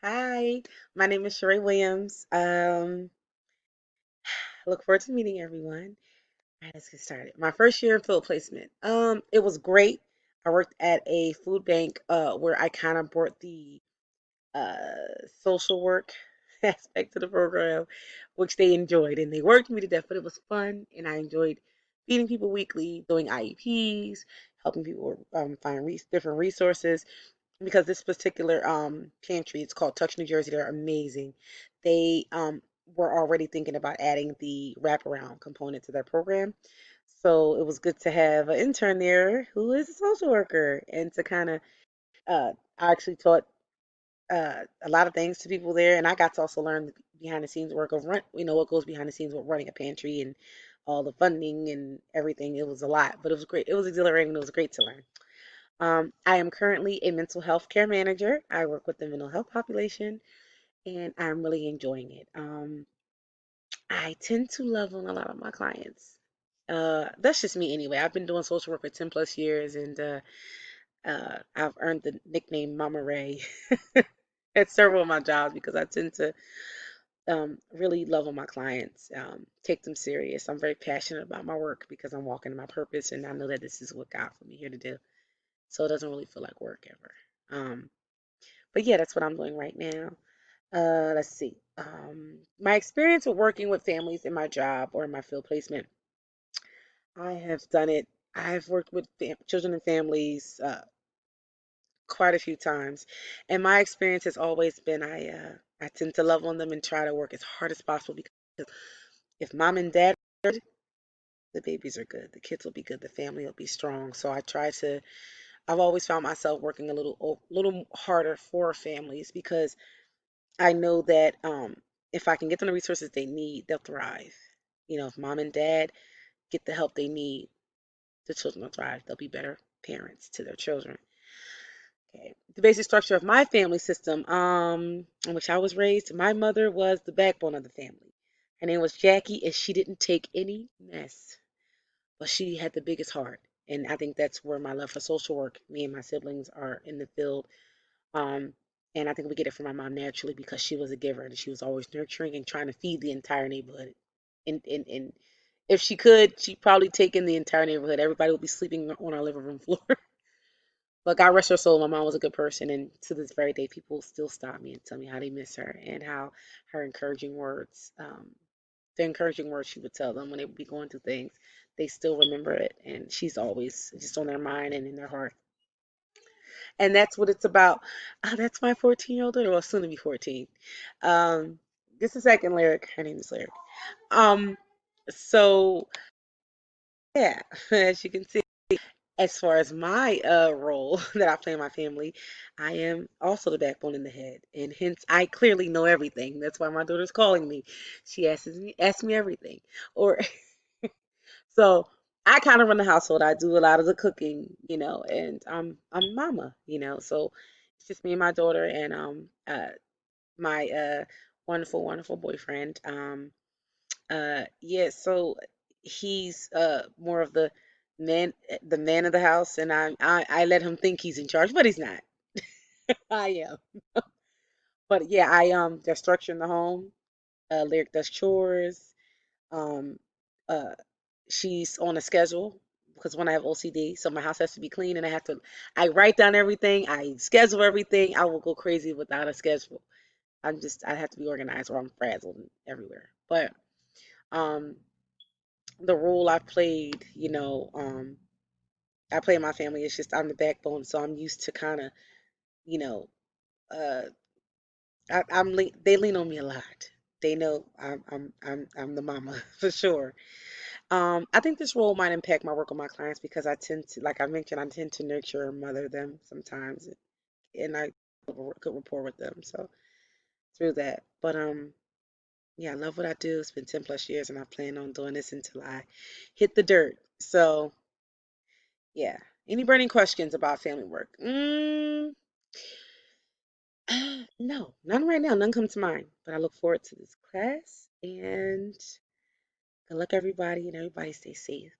Hi, my name is Sheree Williams. I look forward to meeting everyone. All right, let's get started. My first year in field placement. It was great. I worked at a food bank where I kind of brought the social work aspect of the program, which they enjoyed, and they worked me to death. But it was fun, and I enjoyed feeding people weekly, doing IEPs, helping people find different resources because this particular pantry, it's called Touch New Jersey. They're amazing. They were already thinking about adding the wraparound component to their program. So it was good to have an intern there who is a social worker and to kind of I actually taught a lot of things to people there, and I got to also learn the behind the scenes work of what goes behind the scenes with running a pantry and all the funding and everything. It was a lot, but it was great. It was exhilarating. It was great to learn. I am currently a mental health care manager. I work with the mental health population, and I'm really enjoying it. I tend to love on a lot of my clients. That's just me anyway. I've been doing social work for 10 plus years, and I've earned the nickname Mama Ray at several of my jobs because I tend to really love on my clients, take them serious. I'm very passionate about my work because I'm walking in my purpose, and I know that this is what God put me here to do. So it doesn't really feel like work ever. But yeah, that's what I'm doing right now. Let's see. My experience with working with families in my job or in my field placement, I have done it. I've worked with children and families quite a few times, and my experience has always been I tend to love on them and try to work as hard as possible because if mom and dad are good, the babies are good, the kids will be good, the family will be strong. So I try to. I've always found myself working a little harder for families because I know that if I can get them the resources they need, they'll thrive. If mom and dad get the help they need, the children will thrive. They'll be better parents to their children. Okay. The basic structure of my family system, in which I was raised, my mother was the backbone of the family. Her name was Jackie, and she didn't take any mess, but she had the biggest heart. And I think that's where my love for social work, me and my siblings are in the field. Um, and I think we get it from my mom naturally because she was a giver and she was always nurturing and trying to feed the entire neighborhood. And if she could, she'd probably take in the entire neighborhood. Everybody would be sleeping on our living room floor. But God rest her soul, my mom was a good person. And to this very day, people still stop me and tell me how they miss her and how her encouraging words, the encouraging words she would tell them when they would be going through things, they still remember it. And she's always just on their mind and in their heart. And that's what it's about. That's my 14-year-old daughter, well, soon to be 14. Um, this is the second lyric. Her name is Lyric. Um, so yeah, as you can see, as far as my role that I play in my family, I am also the backbone in the head, and hence I clearly know everything. That's why my daughter's calling me. She asks me everything, or so I kind of run the household. I do a lot of the cooking, and I'm mama, so it's just me and my daughter and my wonderful wonderful boyfriend. Yeah, so he's more of the man of the house, and I let him think he's in charge, but he's not. I am. But yeah, they're structuring the home. Lyric does chores. Um, uh, she's on a schedule because when I have OCD, so my house has to be clean, and I write down everything, I schedule everything. I will go crazy without a schedule. I have to be organized or I'm frazzled everywhere. But um, the role I played, I play in my family. It's just I'm the backbone, so I'm used to kind of, you know, uh, they lean on me a lot. They know I'm the mama for sure. I think this role might impact my work with my clients because I tend to, like I mentioned, I tend to nurture and mother them sometimes, and I have a good rapport with them. So through that, but yeah, I love what I do. It's been 10 plus years, and I plan on doing this until I hit the dirt. So yeah. Any burning questions about family work? No, none right now. None come to mind. But I look forward to this class, and good luck, everybody, and everybody stay safe.